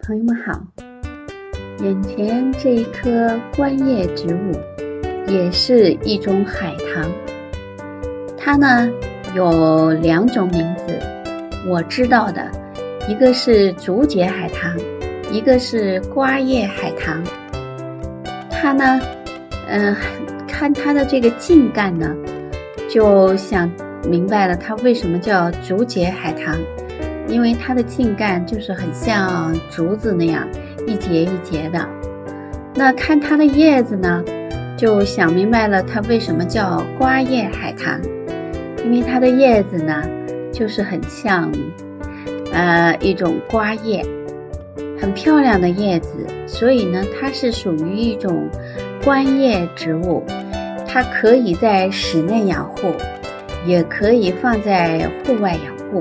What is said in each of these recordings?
朋友们好，眼前这一棵观叶植物也是一种海棠，它呢有两种名字，我知道的一个是竹节海棠，一个是瓜叶海棠。它呢看它的这个茎干呢，就想明白了它为什么叫竹节海棠，因为它的茎干就是很像竹子那样一节一节的。那看它的叶子呢，就想明白了它为什么叫瓜叶海棠，因为它的叶子呢就是很像一种瓜叶，很漂亮的叶子，所以呢它是属于一种观叶植物。它可以在室内养护，也可以放在户外养护。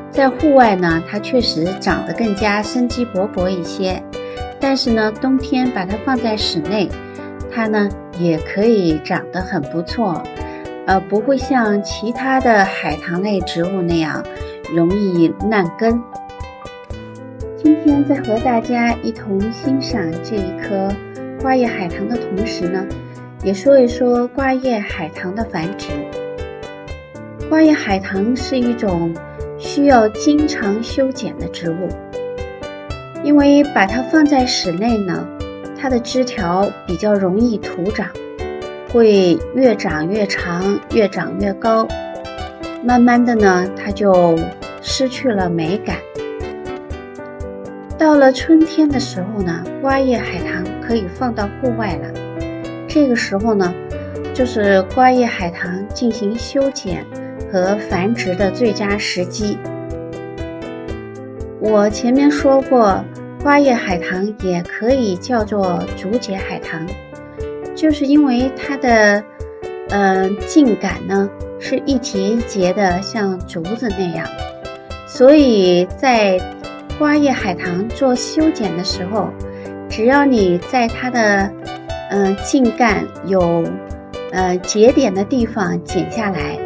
在户外呢，它确实长得更加生机勃勃一些，但是呢，冬天把它放在室内，它呢也可以长得很不错，不会像其他的海棠类植物那样容易烂根。今天在和大家一同欣赏这一棵瓜叶海棠的同时呢，也说一说瓜叶海棠的繁殖。瓜叶海棠是一种需要经常修剪的植物，因为把它放在室内呢，它的枝条比较容易徒长，会越长越长，越长越高，慢慢的呢，它就失去了美感。到了春天的时候呢，瓜叶海棠可以放到户外了，这个时候呢，就是瓜叶海棠进行修剪和繁殖的最佳时机。我前面说过，瓜叶海棠也可以叫做竹节海棠，就是因为它的茎秆呢是一节一节的，像竹子那样，所以在瓜叶海棠做修剪的时候，只要你在它的茎干有节点的地方剪下来，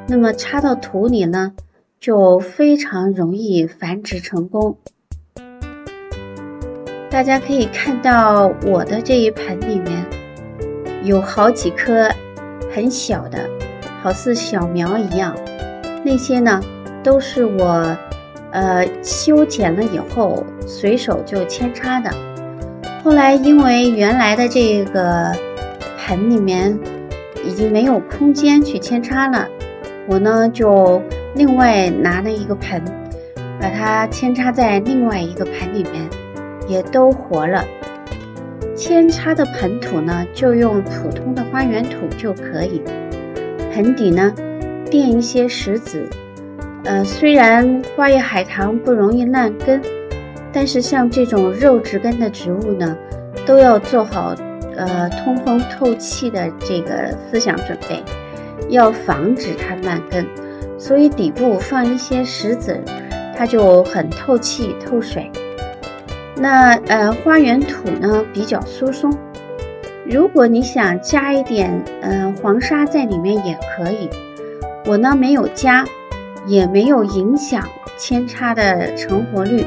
那么插到土里呢，就非常容易繁殖成功。大家可以看到我的这一盆里面有好几颗很小的，好似小苗一样，那些呢都是我修剪了以后随手就扦插的。后来因为原来的这个盆里面已经没有空间去扦插了，我呢就另外拿了一个盆，把它扦插在另外一个盆里面，也都活了。扦插的盆土呢，就用普通的花园土就可以，盆底呢垫一些石子。虽然瓜叶海棠不容易烂根，但是像这种肉质根的植物呢，都要做好通风透气的这个思想准备，要防止它烂根，所以底部放一些石子，它就很透气透水。那花园土呢比较疏松，如果你想加一点黄沙在里面也可以，我呢没有加，也没有影响扦插的成活率。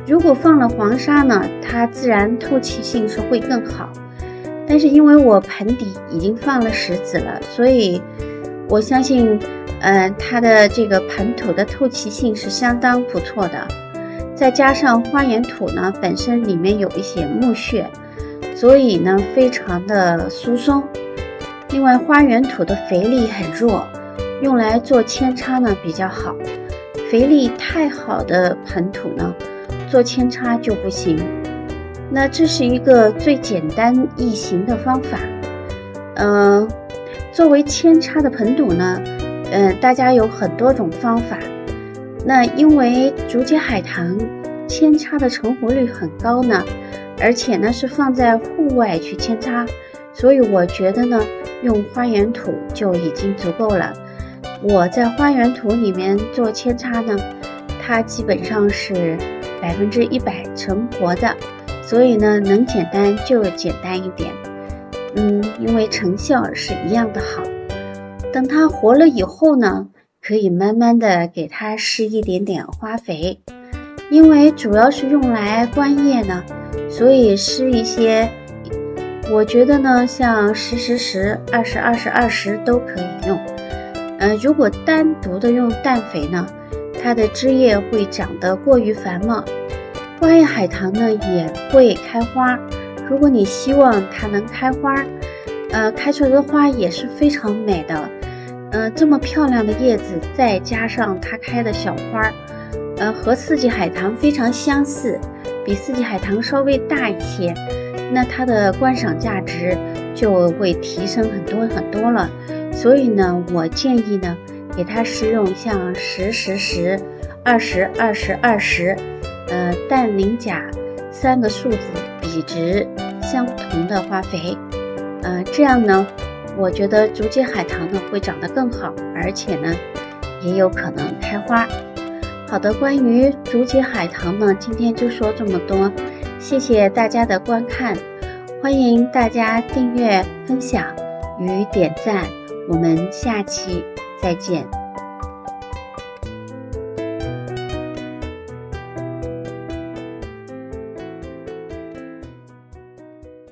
如果放了黄沙呢，它自然透气性是会更好，但是因为我盆底已经放了石子了，所以我相信它的这个盆土的透气性是相当不错的。再加上花园土呢本身里面有一些木屑，所以呢非常的疏松。另外花园土的肥力很弱，用来做扦插呢比较好，肥力太好的盆土呢做扦插就不行。那这是一个最简单易行的方法。作为扦插的盆土呢，大家有很多种方法。那因为竹节海棠扦插的成活率很高呢，而且呢是放在户外去扦插，所以我觉得呢用花园土就已经足够了。我在花园土里面做扦插呢，它基本上是100%成活的，所以呢能简单就简单一点，因为成效是一样的好。等它活了以后呢，可以慢慢的给它施一点点花肥，因为主要是用来观叶呢，所以施一些，我觉得呢，像10、10、10、20、20、20都可以用。如果单独的用氮肥呢，它的枝叶会长得过于繁茂，花叶海棠呢也会开花。如果你希望它能开花，开出来的花也是非常美的。这么漂亮的叶子，再加上它开的小花，和四季海棠非常相似，比四季海棠稍微大一些，那它的观赏价值就会提升很多很多了。所以呢，我建议呢，给它施用像10、10、10、20、20、20，氮、磷、钾3个数字比值相同的花肥。这样呢，我觉得竹节海棠呢会长得更好，而且呢，也有可能开花。好的，关于竹节海棠呢，今天就说这么多，谢谢大家的观看，欢迎大家订阅、分享与点赞，我们下期再见。